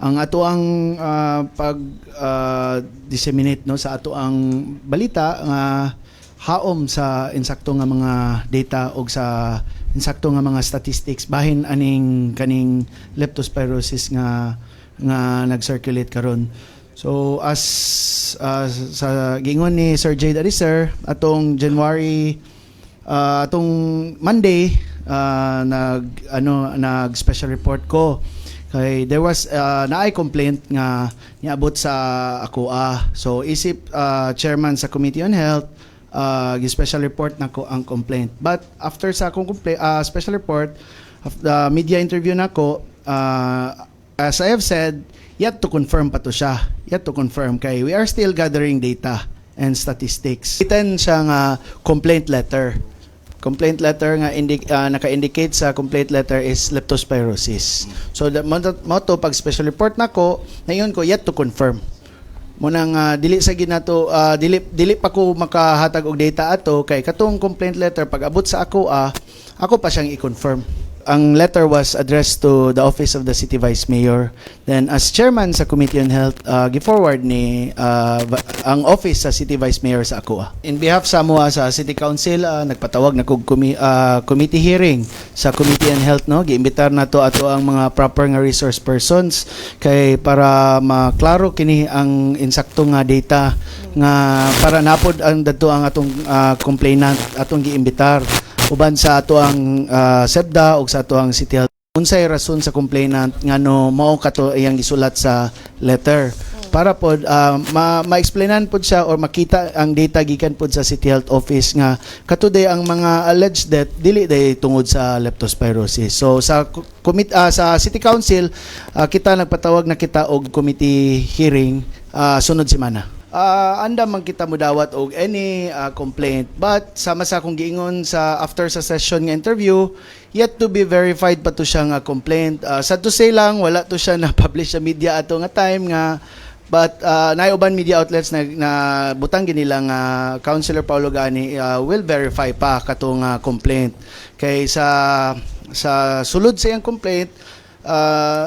ang ato ang pag disseminate no sa ato ang balita nga haom sa insakto nga mga data o sa insakto nga mga statistics bahin aning kaning leptospirosis nga nag-circulate karon. So as sa gingon ni Sir Jade Ariser atong January atong Monday nag special report ko kay there was naay complaint nga niabot sa ako so isip chairman sa Committee on Health special report nako ang complaint, but after sa akong special report of the media interview nako as I have said, yet to confirm pa to siya. Yet to confirm kay we are still gathering data and statistics. Iten siya nga complaint letter. Complaint letter nga naka-indicate sa complaint letter is leptospirosis. So the motto pag special report nako, nayon ko yet to confirm. Munang dili sa ginato dili pa ko makahatag og data ato kay katong complaint letter pag abot sa ako ako pa siyang i-confirm. Ang letter was addressed to the office of the City Vice Mayor. Then as chairman sa Committee on Health, gi-forward ni ang office sa City Vice Mayor sa ako. In behalf sa MOA sa City Council, nagpatawag na kog committee hearing sa Committee on Health, no? Giimbitar na to ato ang mga proper nga resource persons kay para maklaro kini ang insakto nga data nga para napod ang dadto ang atong complainant atong giimbitar uban sa ato ang SEBDA o sa ato ang City Health. Unsay rason sa complainant nga no mao kato iyang gisulat sa letter para pod ma-explainan pod siya or makita ang data gikan pod sa City Health Office nga katuday ang mga alleged death dili day tungod sa leptospirosis. So sa sa City Council kita nagpatawag na kita og committee hearing sunod semana. Andam man kita mudawat og any complaint, but sama sa akong giingon sa after sa session nga interview, yet to be verified pa to siya nga complaint. Sad to say lang wala to siya na publish sa media ato nga time nga, but naay uban media outlets na butang ginila nga Councilor Paulo Gani will verify pa katong complaint. Kay sa sulod sa iyang complaint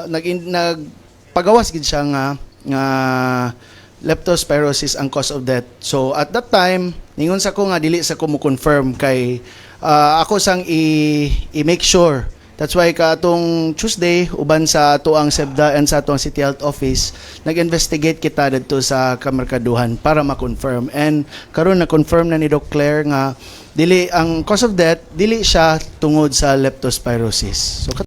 nagpagawas gid siya nga leptospirosis ang cause of death. So at that time, ningon sa ko nga dili sa ko mo confirm kay ako sang i-make sure. That's why katong Tuesday uban sa ato ang SEBDA and sa ato ang City Health Office, nag-investigate kita dito sa kamerkaduhan para ma-confirm. And karon na-confirm na ni Doc Claire nga dili ang cause of death dili siya tungod sa leptospirosis. So